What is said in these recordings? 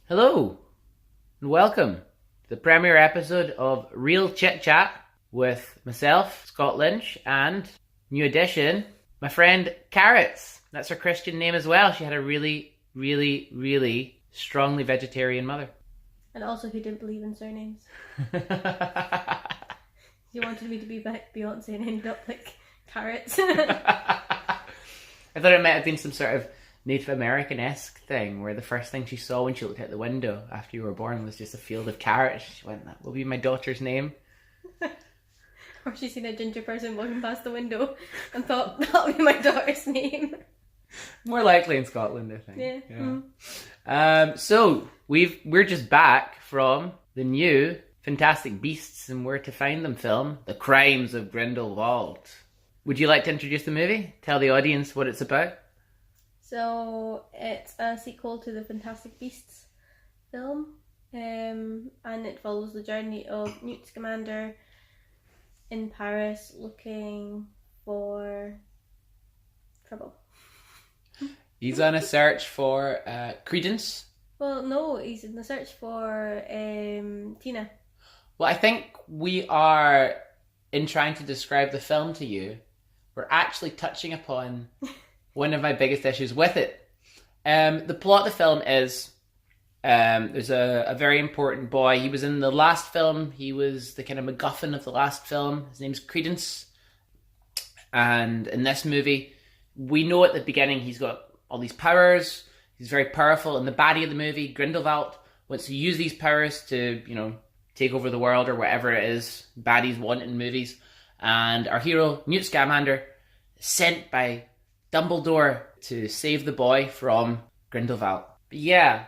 Hello, and welcome to the premiere episode of Real Chit Chat with myself, Scott Lynch, and new addition, my friend Carrots. That's her Christian name as well. She had a really strongly vegetarian mother. And also who didn't believe in surnames. You wanted me to be Beyonce and ended up like Carrots. I thought it might have been some sort of Native American-esque thing where the first thing she saw when she looked out the window after you were born was just a field of carrots. She went, that will be my daughter's name. Or she seen a ginger person walking past the window and thought, that'll be my daughter's name. More likely in Scotland, I think. Yeah. So we're just back from the new Fantastic Beasts and Where to Find Them film, The Crimes of Grindelwald. Would you like to introduce the movie? Tell the audience what it's about? So it's a sequel to the Fantastic Beasts film, and it follows the journey of Newt Scamander in Paris looking for trouble. He's on a search for credence. Well, no, he's in the search for Tina. Well, I think we are, in trying to describe the film to you, we're actually touching upon one of my biggest issues with it. The plot of the film is there's a very important boy. He was in the last film. He was the kind of MacGuffin of the last film. His name's Credence. And in this movie, we know at the beginning he's got all these powers. He's very powerful. And the baddie of the movie, Grindelwald, wants to use these powers to, take over the world or whatever it is baddies want in movies. And our hero, Newt Scamander, is sent by Dumbledore to save the boy from Grindelwald. But yeah,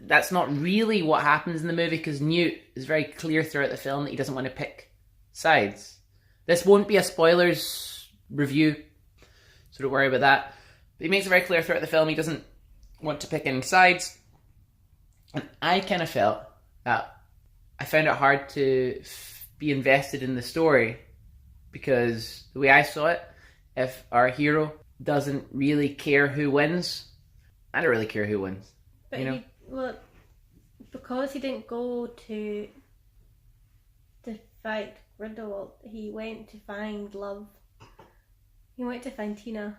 that's not really what happens in the movie because Newt is very clear throughout the film that he doesn't want to pick sides. This won't be a spoilers review, so don't worry about that. But he makes it very clear throughout the film he doesn't want to pick any sides. And I kind of felt that I found it hard to be invested in the story because the way I saw it, if our hero doesn't really care who wins, I don't really care who wins. But because he didn't go to fight Grindelwald, he went to find love. He went to find Tina.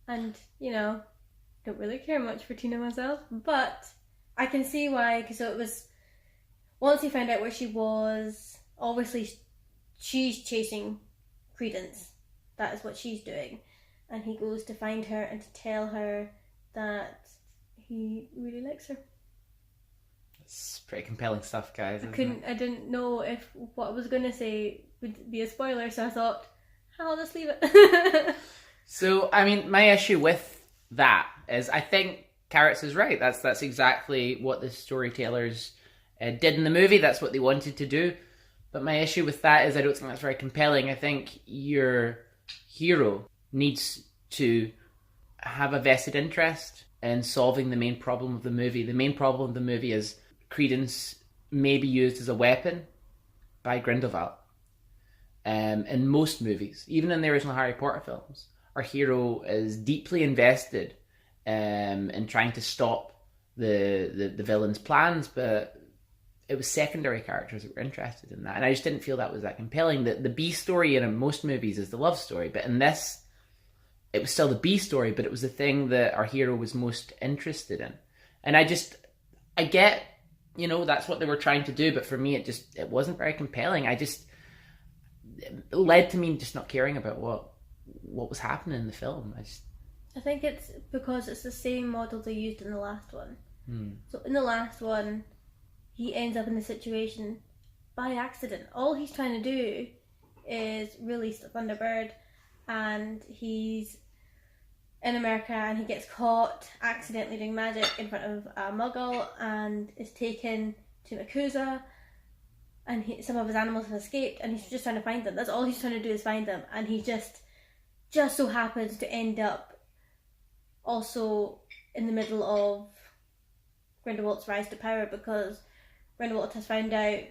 And, don't really care much for Tina myself, but I can see why, because it was, once he found out where she was, obviously she's chasing Credence. That is what she's doing. And he goes to find her and to tell her that he really likes her. It's pretty compelling stuff, guys. I didn't know if what I was going to say would be a spoiler, so I thought, I'll just leave it. So, my issue with that is I think Carrots is right. That's exactly what the storytellers did in the movie. That's what they wanted to do. But my issue with that is I don't think that's very compelling. I think your hero needs to have a vested interest in solving the main problem of the movie. The main problem of the movie is Credence may be used as a weapon by Grindelwald. In most movies, even in the original Harry Potter films, our hero is deeply invested in trying to stop the villain's plans, but it was secondary characters that were interested in that. And I just didn't feel that was that compelling. The B story in most movies is the love story, but in this, it was still the B story, but it was the thing that our hero was most interested in. And I get, that's what they were trying to do, but for me, it wasn't very compelling. It led to me just not caring about what was happening in the film. I think it's because it's the same model they used in the last one. So in the last one, he ends up in the situation by accident. All he's trying to do is release the Thunderbird, and he's in America and he gets caught accidentally doing magic in front of a muggle and is taken to Makusa, and some of his animals have escaped and he's just trying to find them. That's all he's trying to do is find them, and he just so happens to end up also in the middle of Grindelwald's rise to power because Grindelwald has found out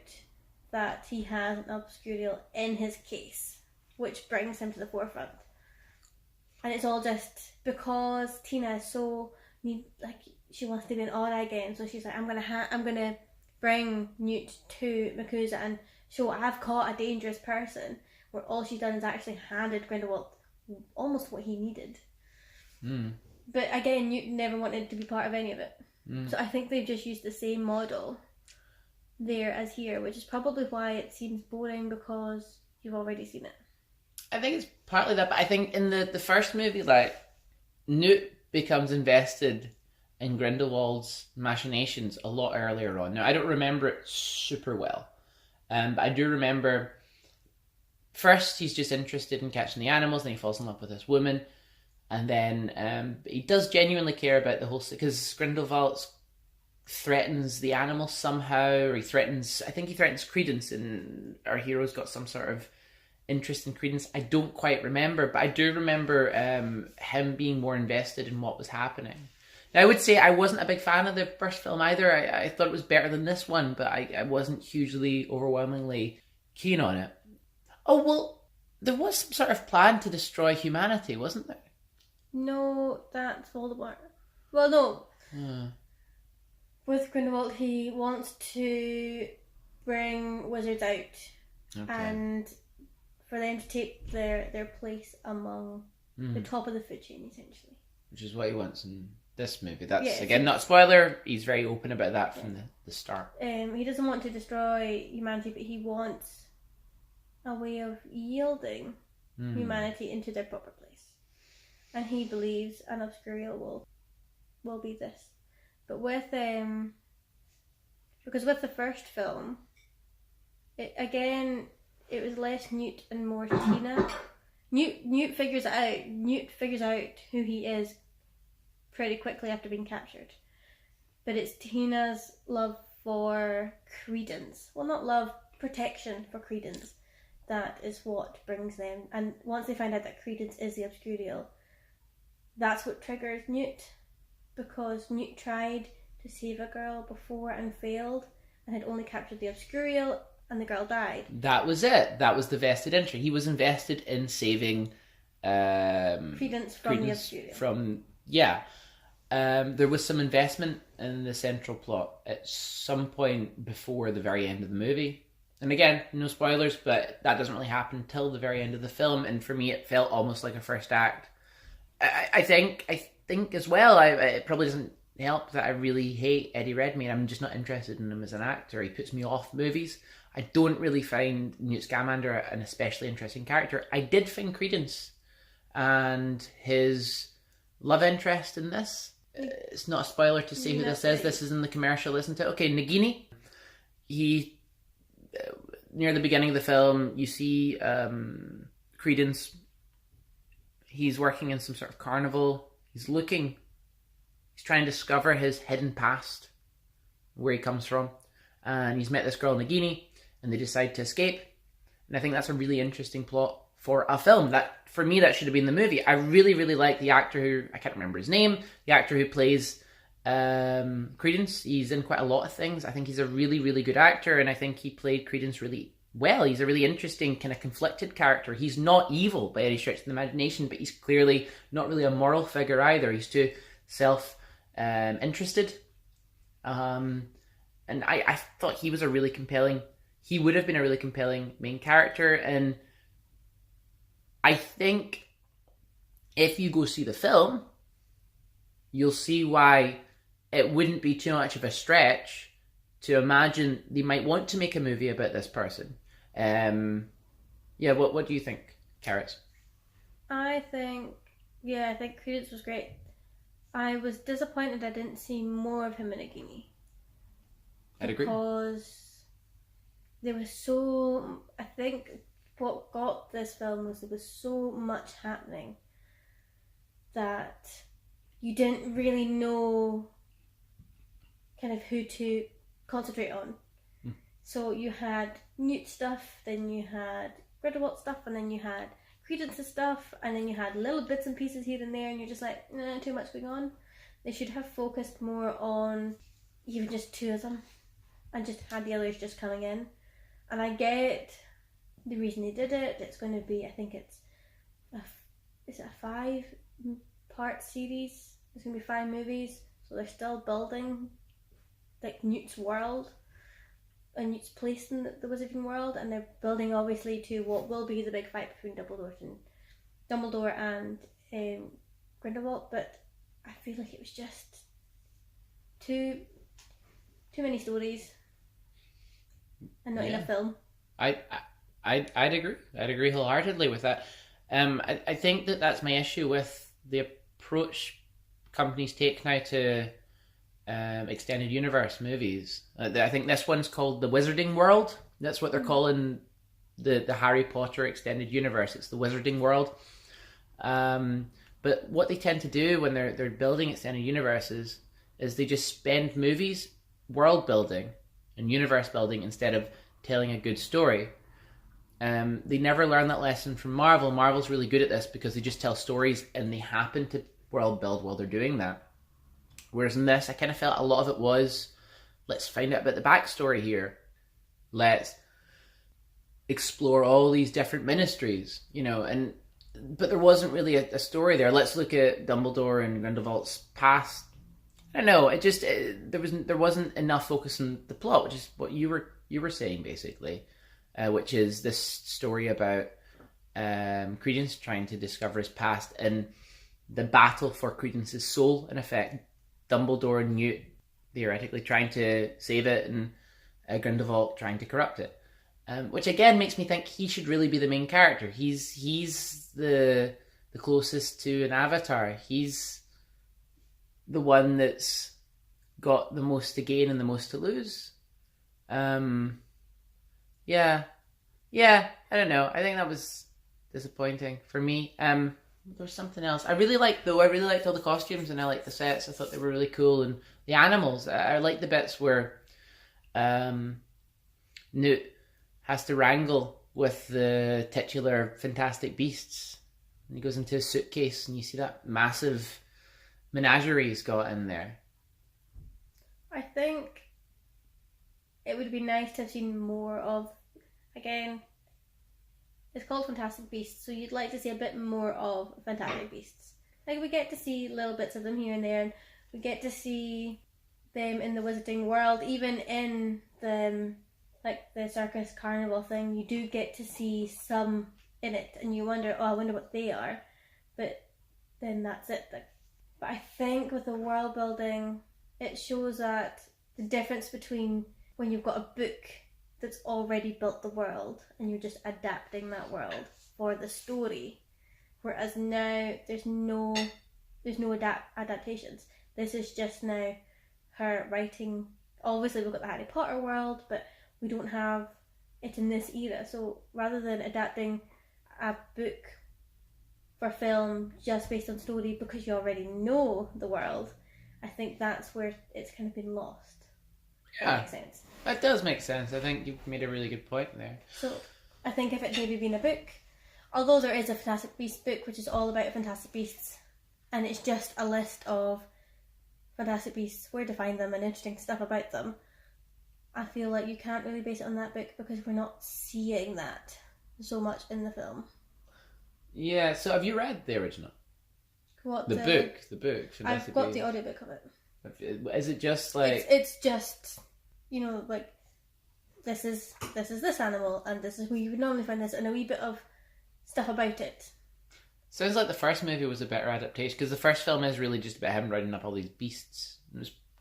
that he has an obscurial in his case, which brings him to the forefront. And it's all just because Tina is so, she wants to be an Aura again. So she's like, I'm gonna bring Newt to Makusa and show I've caught a dangerous person. Where all she's done is actually handed Grindelwald almost what he needed. But again, Newt never wanted to be part of any of it. So I think they've just used the same model there as here, which is probably why it seems boring, because you've already seen it. I think it's partly that, but I think in the first movie, like, Newt becomes invested in Grindelwald's machinations a lot earlier on. Now, I don't remember it super well, but I do remember first he's just interested in catching the animals, then he falls in love with this woman, and then he does genuinely care about the whole... Because Grindelwald threatens the animals somehow, or I think he threatens Credence, and our hero's got some sort of interest in Credence. I don't quite remember, but I do remember him being more invested in what was happening. Now, I would say I wasn't a big fan of the first film either. I thought it was better than this one, but I wasn't hugely, overwhelmingly keen on it. Oh, well, there was some sort of plan to destroy humanity, wasn't there? No, that's Voldemort. Well, no. With Grindelwald, he wants to bring wizards out and for them to take their place among the top of the food chain, essentially. Which is what he wants in this movie. That's, again, not a spoiler. He's very open about that from the start. He doesn't want to destroy humanity, but he wants a way of yielding humanity into their proper place. And he believes an Obscurial will be this. But with because with the first film, it was less Newt and more Tina. Newt figures it out. Newt figures out who he is pretty quickly after being captured. But it's Tina's love for Credence. Well, not love, protection for Credence. That is what brings them. And once they find out that Credence is the Obscurial, that's what triggers Newt. Because Newt tried to save a girl before and failed, and had only captured the Obscurial, and the girl died. That was it. That was the vested interest. He was invested in saving Credence from the Obscurial. There was some investment in the central plot at some point before the very end of the movie. And again, no spoilers, but that doesn't really happen till the very end of the film. And for me, it felt almost like a first act. I think as well, it probably doesn't help that I really hate Eddie Redmayne. I'm just not interested in him as an actor. He puts me off movies. I don't really find Newt Scamander an especially interesting character. I did find Credence and his love interest in this. It's not a spoiler to say who this is. This is in the commercial, isn't it? Okay, Nagini. He, near the beginning of the film, you see Credence. He's working in some sort of carnival. He's trying to discover his hidden past, where he comes from. And he's met this girl, Nagini, and they decide to escape. And I think that's a really interesting plot for a film. That, for me, that should have been the movie. I really, really like the actor who, I can't remember his name, the actor who plays Credence. He's in quite a lot of things. I think he's a really, really good actor, and I think he played Credence really well. He's a really interesting, kind of conflicted character. He's not evil by any stretch of the imagination, but he's clearly not really a moral figure either. He's too self-interested. And I thought he would have been a really compelling main character. And I think if you go see the film, you'll see why it wouldn't be too much of a stretch to imagine they might want to make a movie about this person. What do you think, Carrots? I think Credence was great. I was disappointed I didn't see more of him in Nagini. I'd agree. Because there was so... I think what got this film was there was so much happening that you didn't really know kind of who to concentrate on. So you had Newt stuff, then you had Grindelwald stuff, and then you had Credence's stuff, and then you had little bits and pieces here and there, and you're just like, too much going on. They should have focused more on even just two of them, and just had the others just coming in. And I get the reason they did it. It's going to be, I think it's a 5-part series. It's going to be 5 movies. So they're still building like Newt's world and Newt's place in the Wizarding World, and they're building obviously to what will be the big fight between Dumbledore and Grindelwald. But I feel like it was just too many stories and not enough film. I'd agree. I'd agree wholeheartedly with that. I think that's my issue with the approach companies take now to extended universe movies. I think this one's called the Wizarding World. That's what they're calling the Harry Potter extended universe. It's the Wizarding World. But what they tend to do when they're building extended universes is they just spend movies world building and universe building instead of telling a good story. They never learn that lesson from Marvel. Marvel's really good at this because they just tell stories and they happen to world build while they're doing that. Whereas in this, I kind of felt a lot of it was, let's find out about the backstory here. Let's explore all these different ministries, but there wasn't really a story there. Let's look at Dumbledore and Grindelwald's past. I don't know. There wasn't enough focus on the plot, which is what you were saying basically, which is this story about Credence trying to discover his past and the battle for Credence's soul. In effect, Dumbledore and Newt theoretically trying to save it, and Grindelwald trying to corrupt it. Which again makes me think he should really be the main character. He's the closest to an avatar. He's the one that's got the most to gain and the most to lose. Yeah, I don't know. I think that was disappointing for me. There's something else I really liked though. I really liked all the costumes and I liked the sets. I thought they were really cool, and the animals. I liked the bits where Newt has to wrangle with the titular Fantastic Beasts. And he goes into a suitcase and you see that massive menagerie he's got in there. I think it would be nice to have seen more of, again, it's called Fantastic Beasts, so you'd like to see a bit more of Fantastic Beasts. Like, we get to see little bits of them here and there, and we get to see them in the Wizarding World, even in the circus carnival thing. You do get to see some in it, and you wonder, I wonder what they are. But then that's it. But I think with the world building, it shows that the difference between when you've got a book that's already built the world and you're just adapting that world for the story, whereas now there's no adaptations. This is just now her writing. Obviously we've got the Harry Potter world, but we don't have it in this era. So rather than adapting a book for film just based on story because you already know the world, I think that's where it's kind of been lost. Yeah, that makes sense. That does make sense. I think you've made a really good point there. So I think if it maybe been a book, although there is a Fantastic Beasts book which is all about Fantastic Beasts, and it's just a list of Fantastic Beasts, where to find them and interesting stuff about them, I feel like you can't really base it on that book because we're not seeing that so much in the film. Yeah, so have you read the original? What The book. I've got the audiobook of it. Is it just like... It's just, like, this is this animal, and this is where you would normally find this, and a wee bit of stuff about it. Sounds like the first movie was a better adaptation, because the first film is really just about him rounding up all these beasts.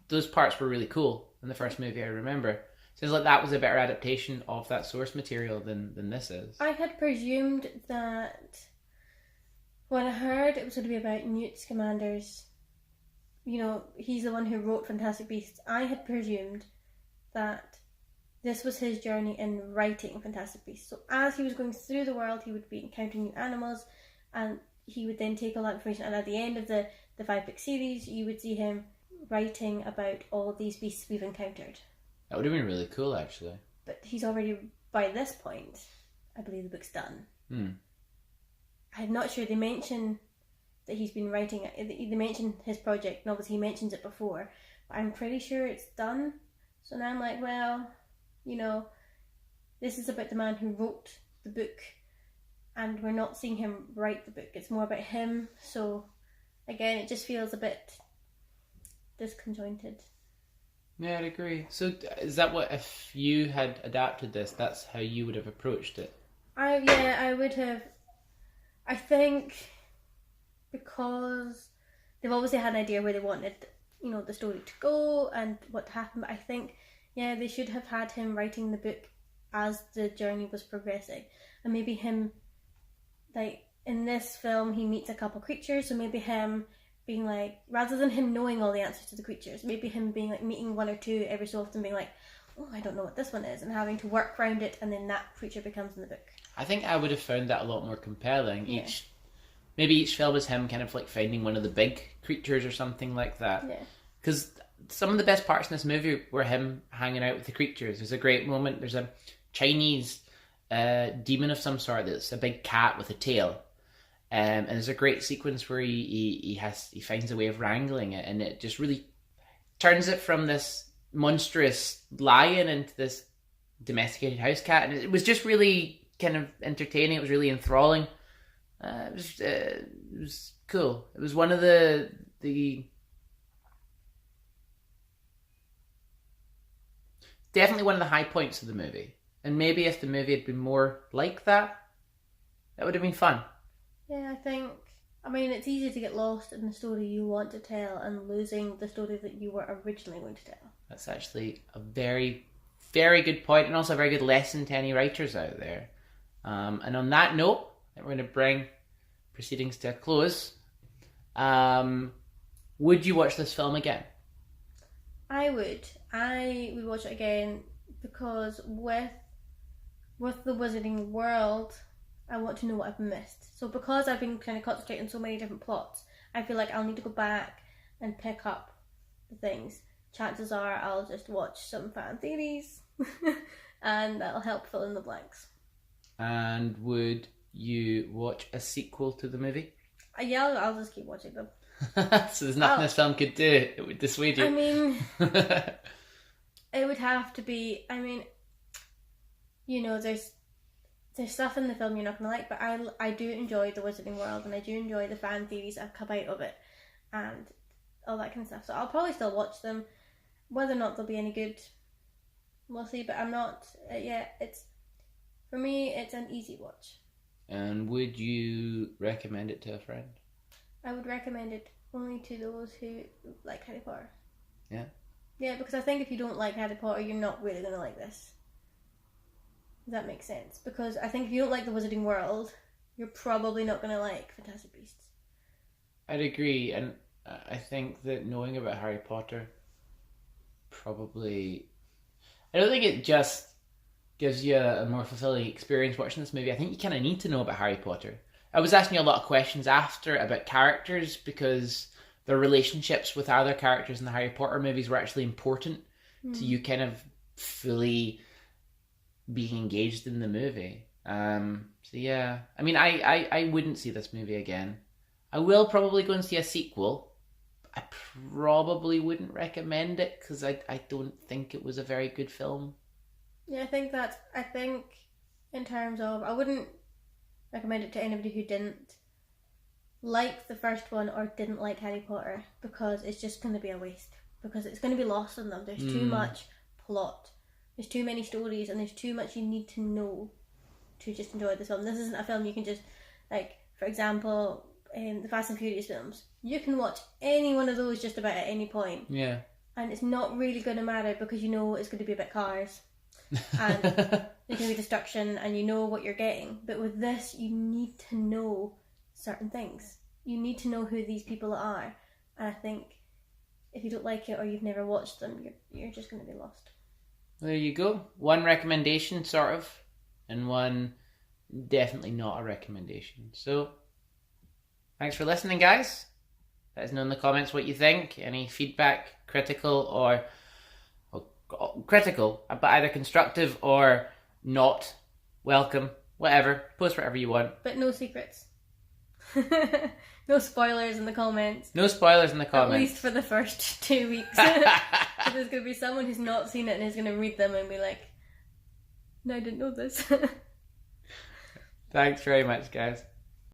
Those parts were really cool in the first movie, I remember. Sounds like that was a better adaptation of that source material than this is. I had presumed that when I heard it was going to be about Newt Scamander's, he's the one who wrote Fantastic Beasts, I had presumed that this was his journey in writing Fantastic Beasts. So as he was going through the world, he would be encountering new animals, and he would then take all that information, and at the end of the 5-book series, you would see him writing about all of these beasts we've encountered. That would have been really cool, actually. But he's already, by this point, I believe the book's done. I'm not sure. They mention that he's been writing it. They mention his project, and obviously he mentions it before, but I'm pretty sure it's done. So now I'm like, well, this is about the man who wrote the book, and we're not seeing him write the book. It's more about him. So again, it just feels a bit disconjointed. Yeah, I'd agree. So is that what, if you had adapted this, that's how you would have approached it? I would have. I think because they've obviously had an idea where they wanted, the story to go and what to happen, but I think, they should have had him writing the book as the journey was progressing. And maybe him, like, in this film, he meets a couple creatures, so maybe him being like, rather than him knowing all the answers to the creatures, maybe him being like meeting one or two every so often, being like, oh, I don't know what this one is, and having to work around it, and then that creature becomes in the book. I think I would have found that a lot more compelling. Yeah. Maybe each film is him kind of like finding one of the big creatures or something like that. Yeah. Because some of the best parts in this movie were him hanging out with the creatures. There's a great moment. There's a Chinese demon of some sort that's a big cat with a tail. And there's a great sequence where he finds a way of wrangling it, and it just really turns it from this monstrous lion into this domesticated house cat, and it was just really kind of entertaining. It was really enthralling. It was cool. It was one of the definitely one of the high points of the movie. And maybe if the movie had been more like that, that would have been fun. Yeah, it's easy to get lost in the story you want to tell and losing the story that you were originally going to tell. That's actually a very, very good point, and also a very good lesson to any writers out there. And on that note, we're going to bring proceedings to a close. Would you watch this film again? I would. I would watch it again because with the Wizarding World, I want to know what I've missed. So because I've been kind of concentrating on so many different plots, I feel like I'll need to go back and pick up the things. Chances are I'll just watch some fan theories and that'll help fill in the blanks. And would you watch a sequel to the movie? Yeah, I'll just keep watching them. So there's nothing this film could do. It would dissuade you. I mean, it would have to be, there's stuff in the film you're not going to like, but I do enjoy the Wizarding World, and I do enjoy the fan theories that have come out of it and all that kind of stuff. So I'll probably still watch them. Whether or not they'll be any good, we'll see, but I'm not, for me, it's an easy watch. And would you recommend it to a friend? I would recommend it only to those who like Harry Potter. Yeah? Yeah, because I think if you don't like Harry Potter, you're not really going to like this. Does that make sense? Because I think if you don't like the Wizarding World, you're probably not going to like Fantastic Beasts. I'd agree, and I think that knowing about Harry Potter probably... I don't think it just gives you a more fulfilling experience watching this movie. I think you kind of need to know about Harry Potter. I was asking you a lot of questions after about characters because their relationships with other characters in the Harry Potter movies were actually important to you kind of fully being engaged in the movie. So yeah, I mean, I wouldn't see this movie again. I will probably go and see a sequel. I probably wouldn't recommend it because I don't think it was a very good film. Yeah, I think in terms of, I wouldn't recommend it to anybody who didn't like the first one or didn't like Harry Potter, because it's just going to be a waste, because it's going to be lost on them. There's too much plot, there's too many stories, and there's too much you need to know to just enjoy this film. This isn't a film you can just, like, for example, the Fast and Furious films, you can watch any one of those just about at any point. Yeah. And it's not really going to matter because you know it's going to be about cars. And there's going to be destruction and you know what you're getting. But with this, you need to know certain things. You need to know who these people are. And I think if you don't like it or you've never watched them, you're just going to be lost. There you go. One recommendation, sort of, and one definitely not a recommendation. So, thanks for listening, guys. Let us know in the comments what you think. Any feedback, critical but either constructive or not, welcome. Whatever. Post whatever you want. But no secrets. No spoilers in the comments. No spoilers in the comments. At least for the first 2 weeks. So there's going to be someone who's not seen it and is going to read them and be like, no, I didn't know this. Thanks very much, guys.